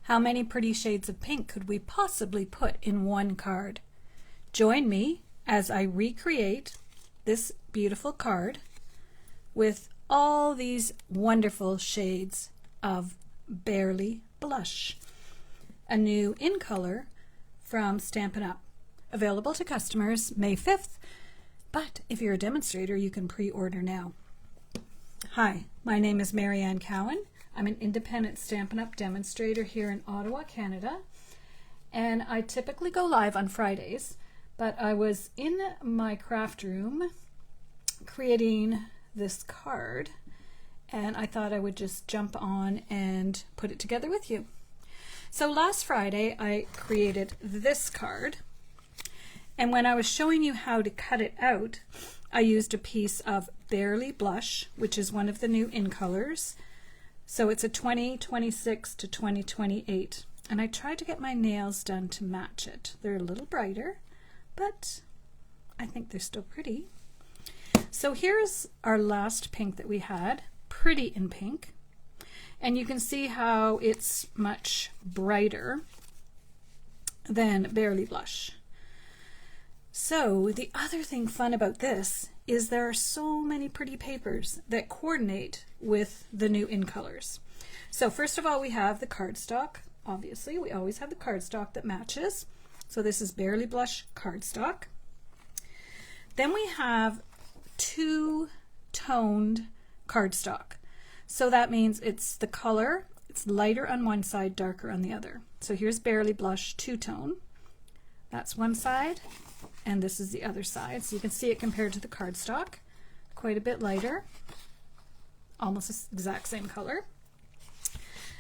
How many pretty shades of pink could we possibly put in one card? Join me as I recreate this beautiful card with all these wonderful shades of Barely Blush, a new in color from Stampin' Up! Available to customers May 5th, but if you're a demonstrator, you can pre-order now. Hi, my name is Marianne Cowan. I'm an independent Stampin' Up! Demonstrator here in Ottawa, Canada, and I typically go live on Fridays, but I was in my craft room creating this card, and I thought I would just jump on and put it together with you. So last Friday I created this card, and when I was showing you how to cut it out, I used a piece of Barely Blush, which is one of the new in colors. So it's a 2026 to 2028, and I tried to get my nails done to match it. They're a little brighter, but I think they're still pretty. So here's our last pink that we had, Pretty in Pink, and you can see how it's much brighter than Barely Blush. So the other thing fun about this is there are so many pretty papers that coordinate with the new in colors. So first of all, we have the cardstock. Obviously, we always have the cardstock that matches. So this is Barely Blush cardstock. Then we have two-toned cardstock. So that means it's the color, it's lighter on one side, darker on the other. So here's Barely Blush two-tone. That's one side, and this is the other side. So you can see it compared to the cardstock, quite a bit lighter, almost the exact same color.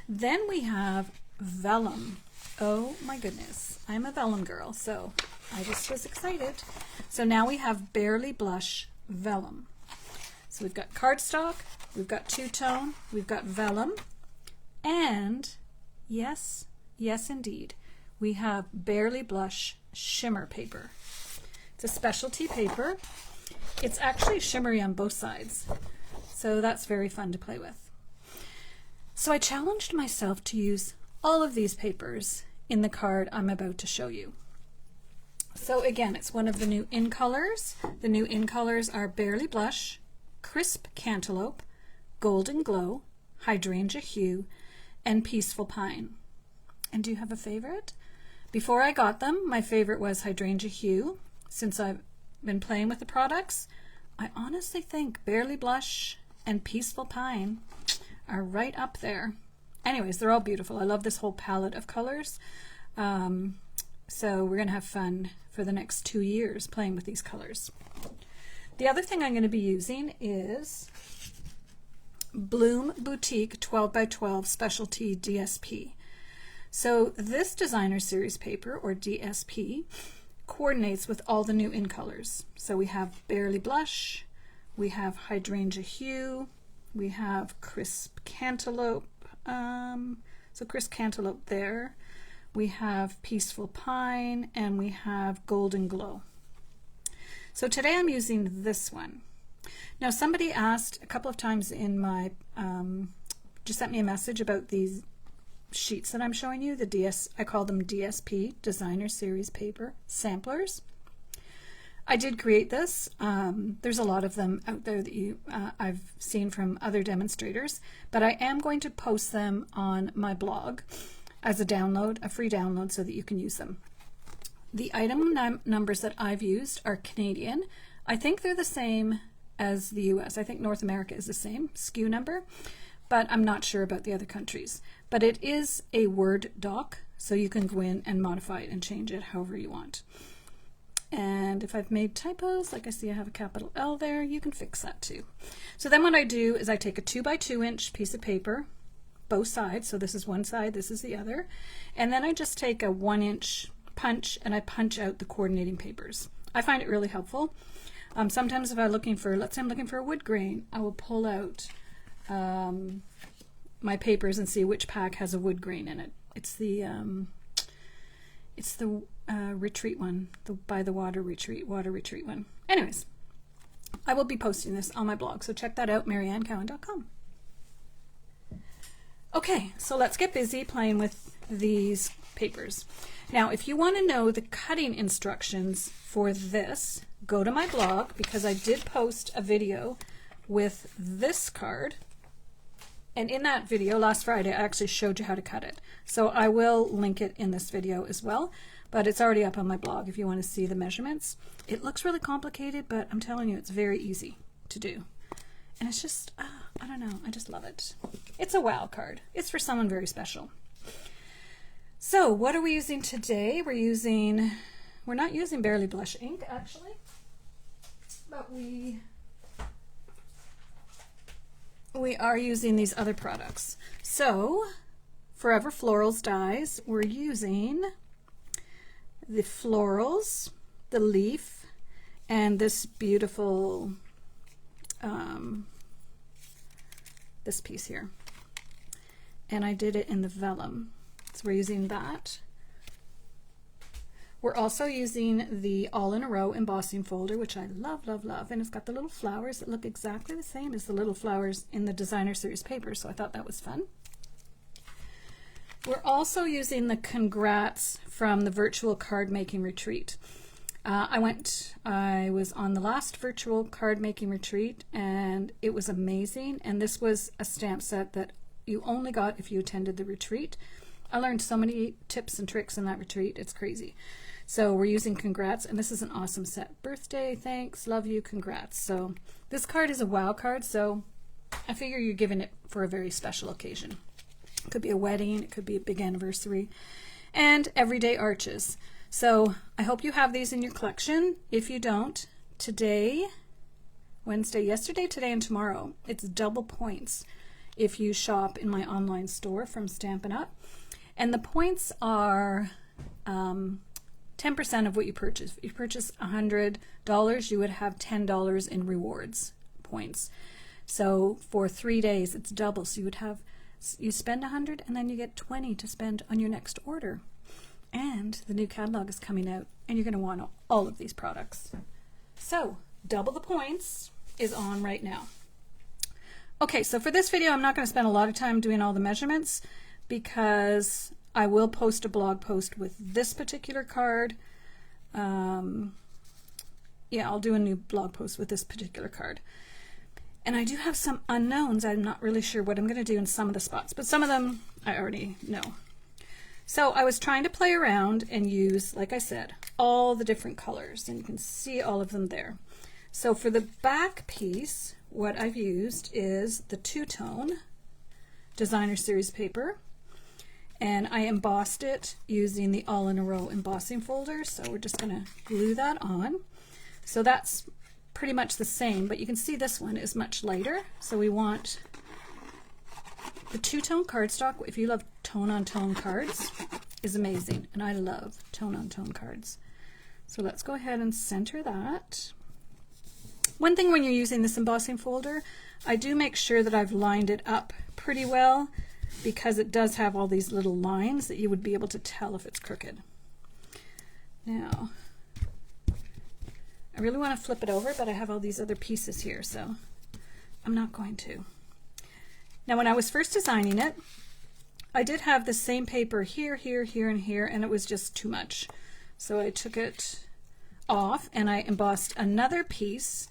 Then we have Vellum. Oh my goodness, I'm a Vellum girl, so I just was excited. So now we have Barely Blush Vellum. So we've got cardstock, we've got two-tone, we've got Vellum, and yes, yes indeed, we have Barely Blush Shimmer Paper. It's a specialty paper. It's actually shimmery on both sides, so that's very fun to play with. So I challenged myself to use all of these papers in the card I'm about to show you. So again, it's one of the new in colors. The new in colors are Barely Blush, Crisp Cantaloupe, Golden Glow, Hydrangea Hue, and Peaceful Pine. And do you have a favorite? Before I got them, my favorite was Hydrangea Hue. Since I've been playing with the products, I honestly think Barely Blush and Peaceful Pine are right up there. Anyways, they're all beautiful. I love this whole palette of colors. So we're going to have fun for the next 2 years playing with these colors. The other thing I'm going to be using is Bloom Boutique 12x12 Specialty DSP. So this designer series paper, or DSP, coordinates with all the new in colors. So we have Barely Blush, we have Hydrangea Hue, we have Crisp Cantaloupe, so Crisp Cantaloupe there, we have Peaceful Pine, and we have Golden Glow. So today I'm using this one. Now somebody asked a couple of times in my, just sent me a message about these sheets that I'm showing you, I call them DSP, Designer Series Paper Samplers. I did create this. There's a lot of them out there that I've seen from other demonstrators, but I am going to post them on my blog as a download, a free download, so that you can use them. The item numbers that I've used are Canadian. I think they're the same as the US. I think North America is the same SKU number, but I'm not sure about the other countries. But it is a Word doc, so you can go in and modify it and change it however you want. And if I've made typos, like I see I have a capital L there, you can fix that too. So then what I do is I take a 2x2 inch piece of paper, both sides, so this is one side, this is the other, and then I just take a 1 inch punch and I punch out the coordinating papers. I find it really helpful. Sometimes if I'm looking for, let's say I'm looking for a wood grain, I will pull out my papers and see which pack has a wood grain in it. It's the retreat one, the by the water retreat one. Anyways, I will be posting this on my blog, so check that out, mariannecowan.com. Okay, so let's get busy playing with these papers. Now, if you want to know the cutting instructions for this, go to my blog, because I did post a video with this card. And in that video last Friday, I actually showed you how to cut it. So I will link it in this video as well, but it's already up on my blog if you want to see the measurements. It looks really complicated, but I'm telling you, it's very easy to do. And it's just, I don't know, I just love it. It's a wow card. It's for someone very special. So what are we using today? We're not using Barely Blush ink actually, but we are using these other products. So Forever Florals dies, we're using the florals, the leaf, and this beautiful this piece here. And I did it in the vellum. So we're using that. We're also using the All in a Row embossing folder, which I love, love, love. And it's got the little flowers that look exactly the same as the little flowers in the designer series paper, so I thought that was fun. We're also using the Congrats from the virtual card making retreat. I was on the last virtual card making retreat and it was amazing. And this was a stamp set that you only got if you attended the retreat. I learned so many tips and tricks in that retreat, it's crazy. So we're using Congrats, and this is an awesome set. Birthday, thanks, love you, congrats. So this card is a wow card, so I figure you're giving it for a very special occasion. It could be a wedding, it could be a big anniversary, and everyday arches. So I hope you have these in your collection. If you don't, today, Wednesday, yesterday, today, and tomorrow, it's double points if you shop in my online store from Stampin' Up. And the points are 10% of what you purchase. If you purchase $100, you would have $10 in rewards points. So for 3 days, it's double. So you spend $100 and then you get $20 to spend on your next order. And the new catalog is coming out and you're going to want all of these products. So double the points is on right now. Okay, so for this video, I'm not going to spend a lot of time doing all the measurements because I will post a blog post with this particular card. Yeah, I'll do a new blog post with this particular card. And I do have some unknowns. I'm not really sure what I'm going to do in some of the spots, but some of them I already know. So I was trying to play around and use, like I said, all the different colors, and you can see all of them there. So for the back piece, what I've used is the two-tone designer series paper, and I embossed it using the All in a Row embossing folder. So we're just going to glue that on. So that's pretty much the same, but you can see this one is much lighter. So we want the two-tone cardstock. If you love tone-on-tone cards, is amazing, and I love tone-on-tone cards. So let's go ahead and center that. One thing when you're using this embossing folder, I do make sure that I've lined it up pretty well, because it does have all these little lines that you would be able to tell if it's crooked. Now, I really want to flip it over, but I have all these other pieces here, so I'm not going to. Now, when I was first designing it, I did have the same paper here, here, here, and here, and it was just too much. So I took it off and I embossed another piece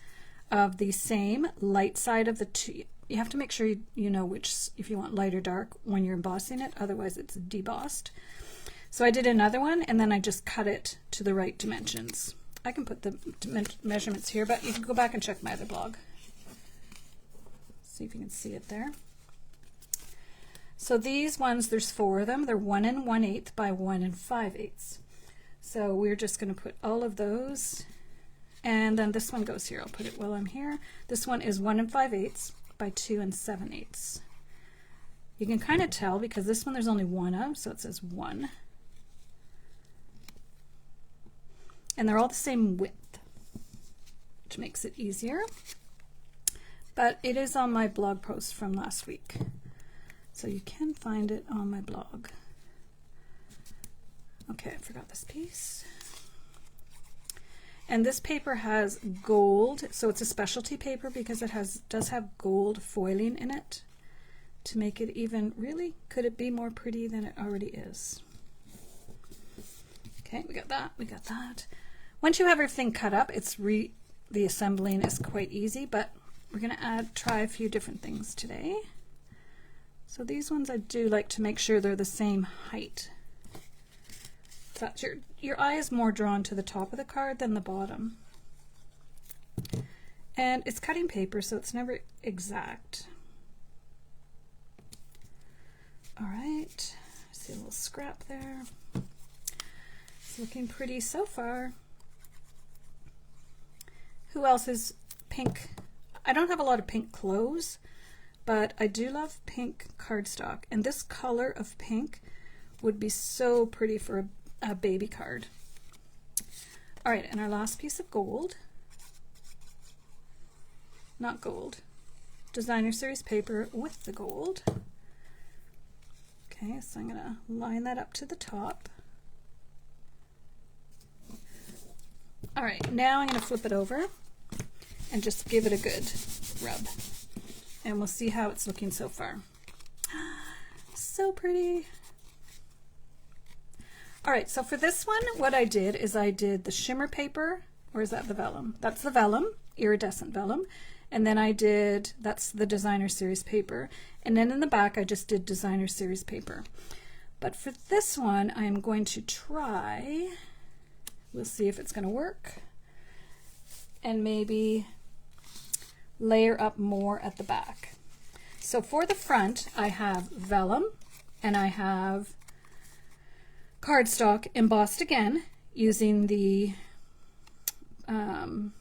of the same light side of the two. You have to make sure you know which, if you want light or dark when you're embossing it, otherwise it's debossed. So I did another one and then I just cut it to the right dimensions. I can put the measurements here, but you can go back and check my other blog. See if you can see it there. So these ones, there's 4 of them. They're 1 1/8 by 1 5/8. So we're just going to put all of those, and then this one goes here. I'll put it while I'm here. This one is 1 5/8 by 2 7/8. You can kind of tell because this one there's only one of, so it says 1. And they're all the same width, which makes it easier. But it is on my blog post from last week, so you can find it on my blog. Okay, I forgot this piece. And this paper has gold, so it's a specialty paper because it does have gold foiling in it to make it even, really, could it be more pretty than it already is? Okay, we got that, we got that. Once you have everything cut up, the assembling is quite easy, but we're going to try a few different things today. So these ones I do like to make sure they're the same height. But your eye is more drawn to the top of the card than the bottom. And it's cutting paper, so it's never exact. All right, see a little scrap there. It's looking pretty so far. Who else is pink? I don't have a lot of pink clothes, but I do love pink cardstock, and this color of pink would be so pretty for a baby card. All right, and our last piece of gold, not gold, designer series paper with the gold. Okay, so I'm gonna line that up to the top. All right, now I'm gonna flip it over and just give it a good rub. And we'll see how it's looking so far. So pretty. All right, so for this one, what I did is I did the shimmer paper, or is that the vellum? That's the vellum, iridescent vellum. And then I did, that's the designer series paper. And then in the back, I just did designer series paper. But for this one, I'm going to try, we'll see if it's gonna work, and maybe layer up more at the back. So for the front, I have vellum and I have cardstock embossed again using the I've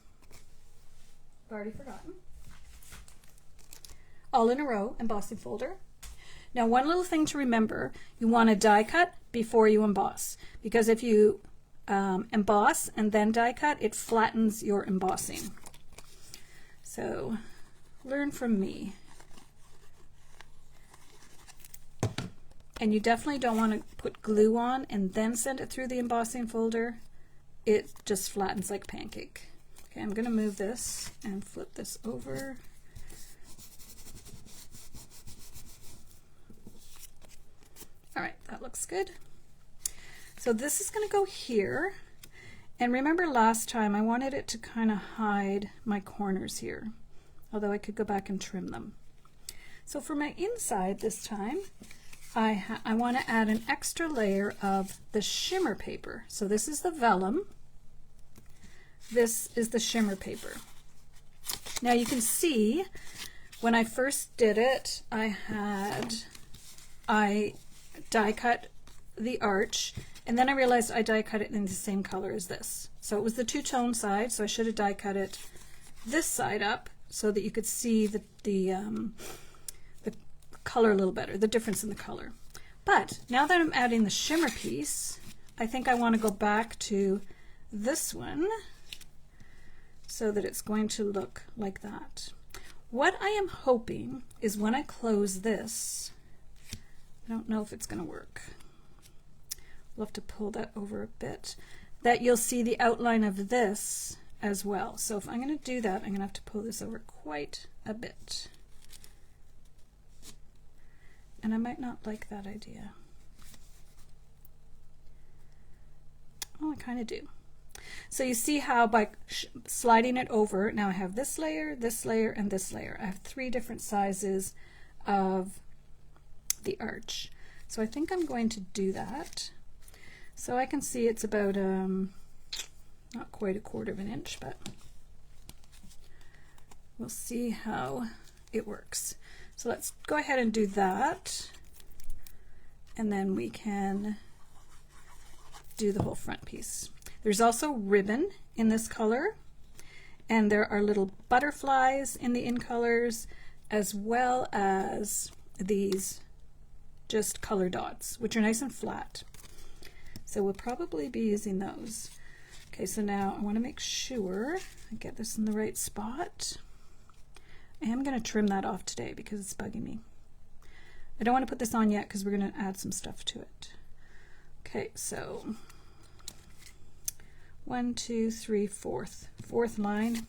already forgotten, all in a row embossing folder. Now, one little thing to remember, you want to die cut before you emboss, because if you emboss and then die cut, it flattens your embossing. So learn from me. And you definitely don't want to put glue on and then send it through the embossing folder. It just flattens like pancake. Okay, I'm going to move this and flip this over. All right, that looks good. So this is going to go here. And remember last time I wanted it to kind of hide my corners here, although I could go back and trim them. So for my inside this time, I want to add an extra layer of the shimmer paper. So this is the vellum. This is the shimmer paper. Now you can see when I first did it, I die cut the arch, and then I realized I die cut it in the same color as this. So it was the two-tone side, so I should have die cut it this side up so that you could see the color a little better, the difference in the color. But now that I'm adding the shimmer piece, I think I want to go back to this one so that it's going to look like that. What I am hoping is when I close this, I don't know if it's going to work. We'll have to pull that over a bit, that you'll see the outline of this as well. So if I'm going to do that, I'm going to have to pull this over quite a bit. And I might not like that idea. Oh, I kind of do. So you see how by sliding it over, now I have this layer, and this layer. I have 3 different sizes of the arch. So I think I'm going to do that. So I can see it's about not quite a 1/4 of an inch, but we'll see how it works. So let's go ahead and do that, and then we can do the whole front piece. There's also ribbon in this color, and there are little butterflies in the in colors, as well as these just color dots, which are nice and flat. So we'll probably be using those. Okay, so now I want to make sure I get this in the right spot. I am going to trim that off today because it's bugging me. I don't want to put this on yet because we're going to add some stuff to it. Okay, so 1, 2, 3, fourth line.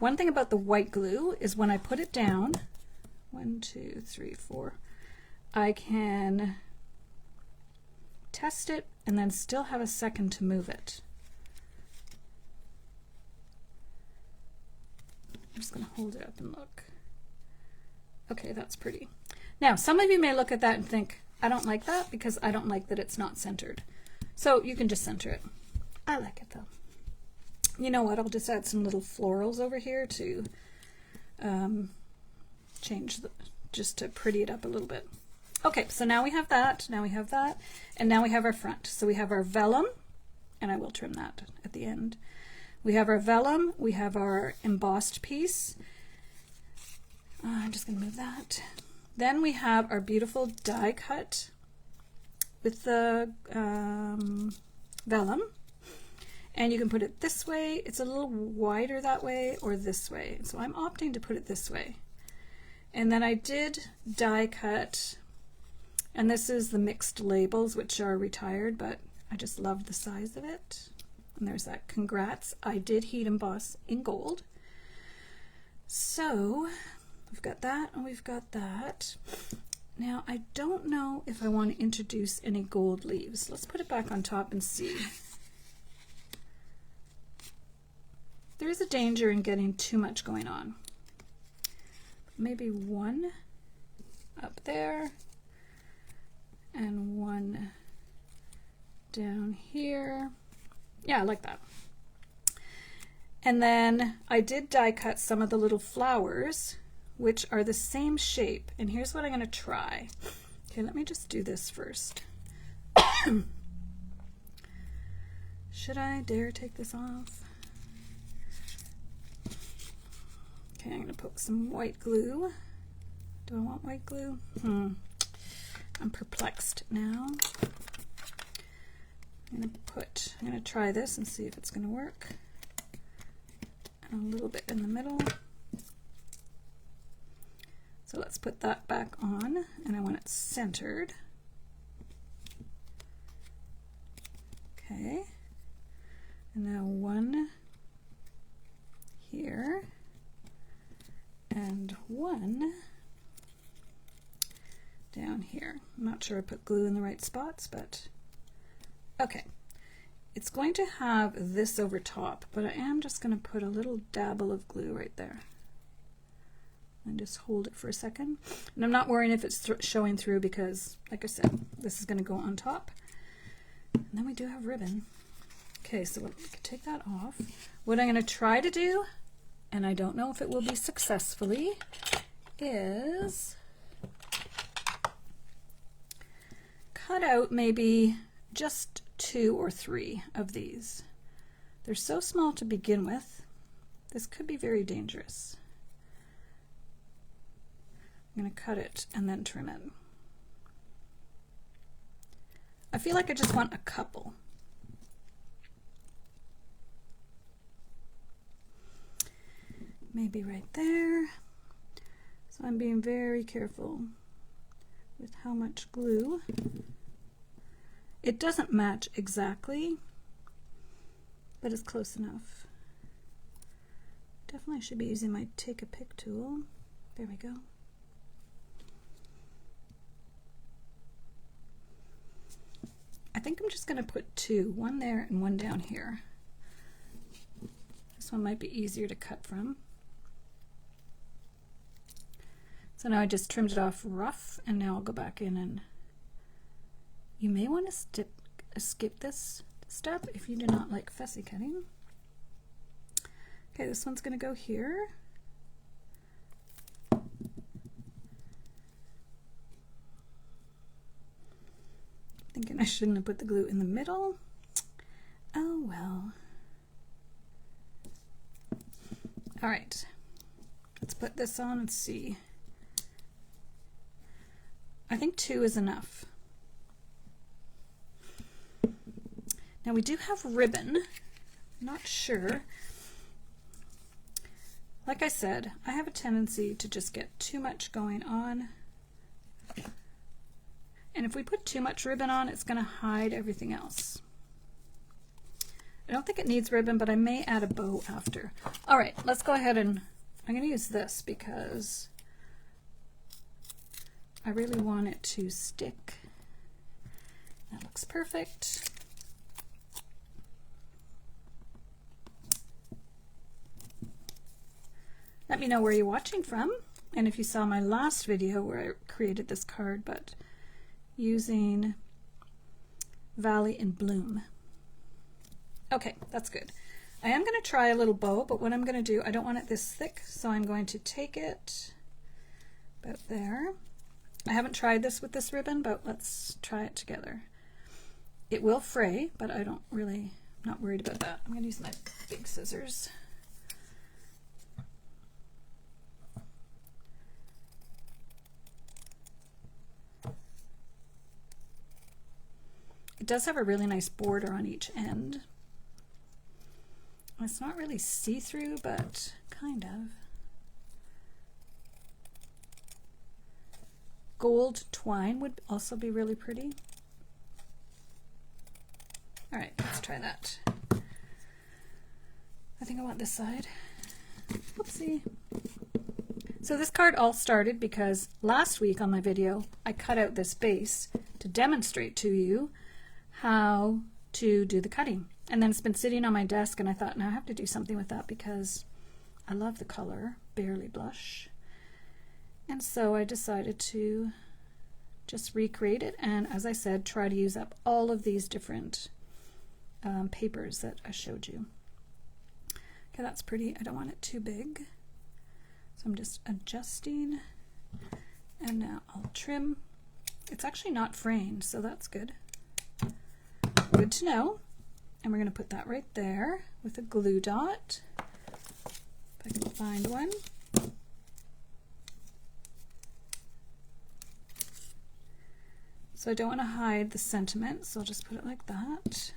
One thing about the white glue is when I put it down, 1, 2, 3, 4, I can test it and then still have a second to move it. I'm just going to hold it up and look. Okay, that's pretty. Now, some of you may look at that and think, I don't like that because I don't like that it's not centered. So you can just center it. I like it though. You know what, I'll just add some little florals over here to just to pretty it up a little bit. Okay, so now we have that, now we have that, and now we have our front. So we have our vellum, and I will trim that at the end. We have our vellum, we have our embossed piece. I'm just going to move that. Then we have our beautiful die cut with the vellum. And you can put it this way. It's a little wider that way or this way. So I'm opting to put it this way. And then I did die cut, and this is the mixed labels, which are retired, but I just love the size of it. And there's that congrats. I did heat emboss in gold. So we've got that and we've got that. Now I don't know if I want to introduce any gold leaves. Let's put it back on top and see. There is a danger in getting too much going on. Maybe one up there and one down here. Yeah, I like that. And then I did die cut some of the little flowers, which are the same shape. And here's what I'm going to try. Okay, let me just do this first. Should I dare take this off? Okay, I'm going to put some white glue. Do I want white glue? I'm perplexed now. I'm going to try this and see if it's going to work. And a little bit in the middle. So let's put that back on, and I want it centered. Okay. And now one here and one down here. I'm not sure I put glue in the right spots, but okay. It's going to have this over top, but I am just going to put a little dabble of glue right there. And just hold it for a second. And I'm not worrying if it's showing through because, like I said, this is going to go on top. And then we do have ribbon. Okay, so we can take that off. What I'm going to try to do, and I don't know if it will be successfully, is cut out maybe just 2 or 3 of these. They're so small to begin with. This could be very dangerous. I'm going to cut it and then trim it. I feel like I just want a couple. Maybe right there. So I'm being very careful with how much glue. It doesn't match exactly, but it's close enough. Definitely should be using my take a pick tool. There we go. I think I'm just going to put 2, one there and one down here. This one might be easier to cut from. So now I just trimmed it off rough, and now I'll go back in, and you may want to skip this step if you do not like fussy cutting. Okay, this one's going to go here. Thinking I shouldn't have put the glue in the middle. Oh well. All right, let's put this on and see. I think 2 is enough. Now we do have ribbon. Not sure. Like I said, I have a tendency to just get too much going on. And if we put too much ribbon on, it's going to hide everything else. I don't think it needs ribbon, but I may add a bow after. All right, let's go ahead and I'm going to use this because I really want it to stick. That looks perfect. Let me know where you're watching from, and if you saw my last video where I created this card, but using Valley and Bloom. Okay, that's good. I am going to try a little bow, but what I'm going to do, I don't want it this thick, so I'm going to take it about there. I haven't tried this with this ribbon, but let's try it together. It will fray, but I'm not worried about that. I'm going to use my big scissors. It does have a really nice border on each end. It's not really see-through, but kind of. Gold twine would also be really pretty. All right, let's try that. I think I want this side. Whoopsie. So this card all started because last week on my video, I cut out this base to demonstrate to you how to do the cutting. And then it's been sitting on my desk, and I thought, now I have to do something with that because I love the color, Barely Blush. And so I decided to just recreate it, and as I said, try to use up all of these different papers that I showed you. Okay, that's pretty. I don't want it too big. So I'm just adjusting, and now I'll trim. It's actually not fraying, so that's good. Good to know. And we're going to put that right there with a glue dot, if I can find one. So I don't want to hide the sentiment, so I'll just put it like that.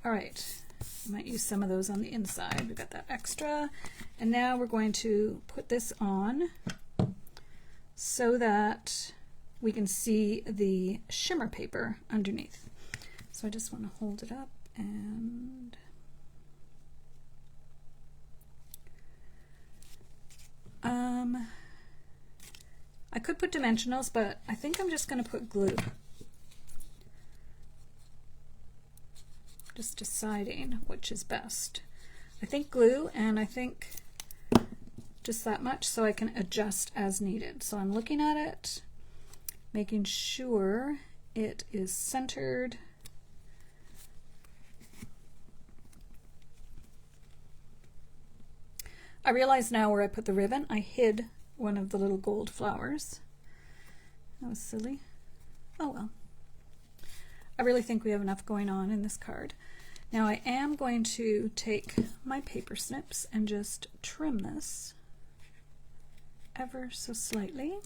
All right, I might use some of those on the inside. We've got that extra. And now we're going to put this on so that we can see the shimmer paper underneath. So I just want to hold it up and I could put dimensionals, but I think I'm just going to put glue. Just deciding which is best. I think glue, and I think just that much so I can adjust as needed. So I'm looking at it, making sure it is centered. I realize now where I put the ribbon, I hid one of the little gold flowers. That was silly. Oh well. I really think we have enough going on in this card. Now I am going to take my paper snips and just trim this ever so slightly.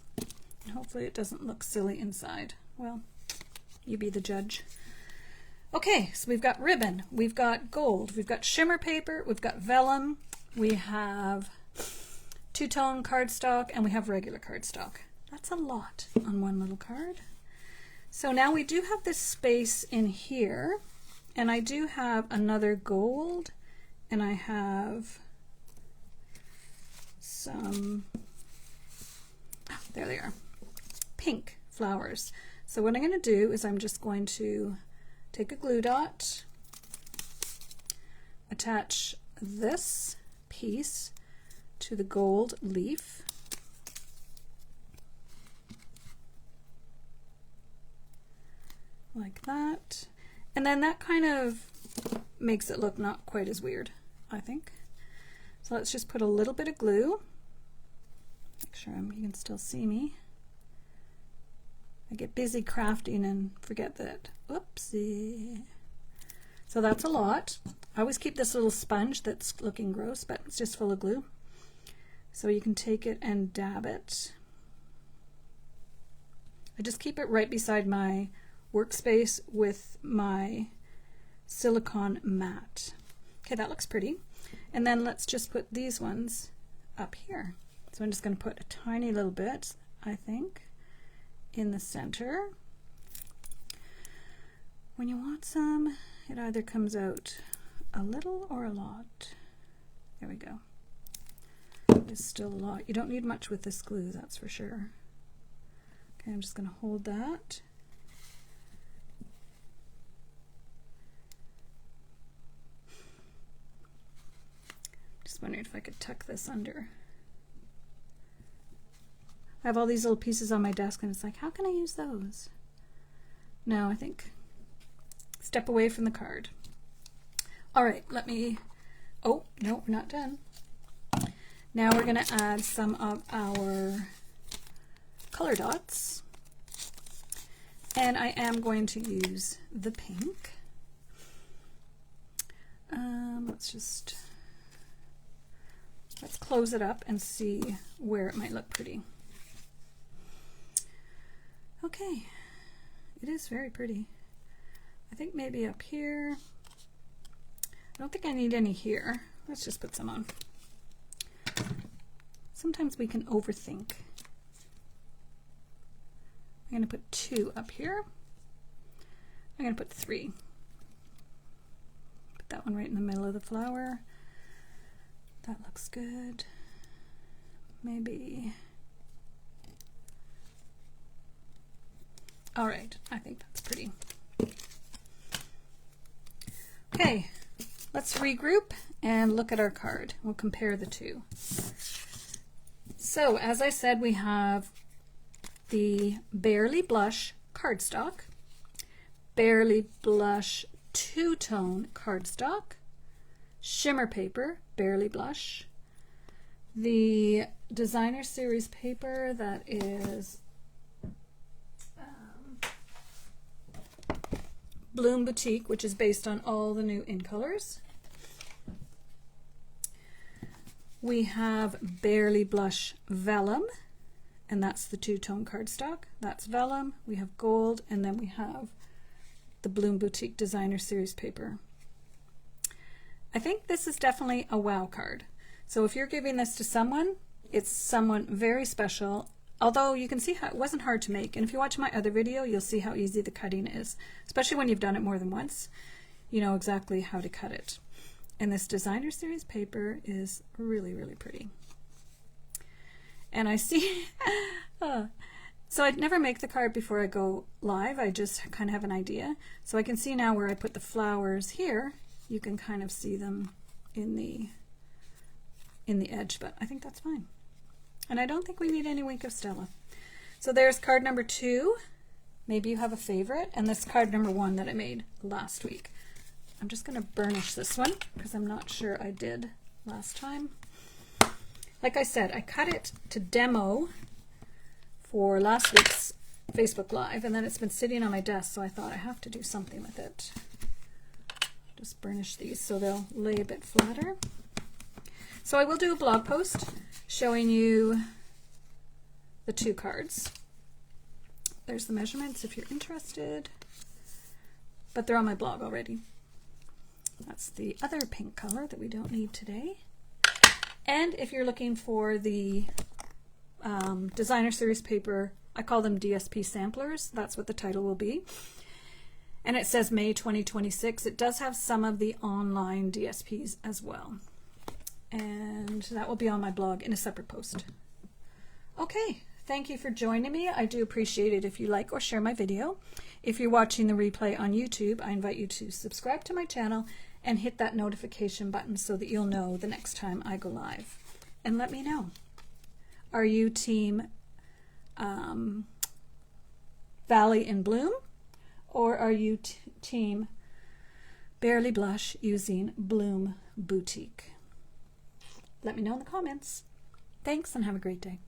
And hopefully it doesn't look silly inside. Well, you be the judge. Okay, so we've got ribbon, we've got gold, we've got shimmer paper, we've got vellum, we have two-tone cardstock, and we have regular cardstock. That's a lot on one little card. So now we do have this space in here, and I do have another gold, and I have some, there they are, pink flowers. So what I'm going to do is I'm just going to take a glue dot, attach this piece to the gold leaf, like that, and then that kind of makes it look not quite as weird, I think. So let's just put a little bit of glue, make sure you can still see me. I get busy crafting and forget that. Oopsie. So that's a lot. I always keep this little sponge that's looking gross, but it's just full of glue. So you can take it and dab it. I just keep it right beside my workspace with my silicone mat. Okay, that looks pretty. And then let's just put these ones up here. So I'm just going to put a tiny little bit, I think, in the center. When you want some, it either comes out a little or a lot? There we go. There's still a lot. You don't need much with this glue, that's for sure. Okay, I'm just going to hold that. Just wondering if I could tuck this under. I have all these little pieces on my desk and it's like, how can I use those? No, I think step away from the card. All right, let me, oh, no, we're not done. Now we're going to add some of our color dots. And I am going to use the pink. Let's close it up and see where it might look pretty. Okay, it is very pretty. I think maybe up here. I don't think I need any here. Let's just put some on. Sometimes we can overthink. I'm going to put 2 up here. I'm going to put 3. Put that one right in the middle of the flower. That looks good. Maybe. All right, I think that's pretty. Okay, let's regroup and look at our card. We'll compare the two. So, as I said, we have the Barely Blush cardstock, Barely Blush two-tone cardstock, shimmer paper, Barely Blush, the designer series paper that is Bloom Boutique, which is based on all the new in colors. We have Barely Blush Vellum, and that's the two-tone cardstock. That's vellum. We have gold, and then we have the Bloom Boutique Designer Series paper. I think this is definitely a wow card. So if you're giving this to someone, it's someone very special. Although you can see how it wasn't hard to make, and if you watch my other video, you'll see how easy the cutting is, especially when you've done it more than once. You know exactly how to cut it. And this designer series paper is really, really pretty. And I see, so I'd never make the card before I go live. I just kind of have an idea. So I can see now where I put the flowers here. You can kind of see them in the edge, but I think that's fine. And I don't think we need any Wink of Stella. So there's card number 2. Maybe you have a favorite. And this card number 1 that I made last week. I'm just going to burnish this one because I'm not sure I did last time. Like I said, I cut it to demo for last week's Facebook Live, and then it's been sitting on my desk, so I thought I have to do something with it. Just burnish these so they'll lay a bit flatter. So I will do a blog post showing you the 2 cards. There's the measurements if you're interested, but they're on my blog already. That's the other pink color that we don't need today. And if you're looking for the designer series paper, I call them DSP samplers. That's what the title will be. And it says May 2026. It does have some of the online DSPs as well. And that will be on my blog in a separate post. Okay, thank you for joining me. I do appreciate it if you like or share my video. If you're watching the replay on YouTube, I invite you to subscribe to my channel and hit that notification button so that you'll know the next time I go live. And let me know. Are you team Valley in Bloom, or are you team Barely Blush using Bloom Boutique? Let me know in the comments. Thanks and have a great day.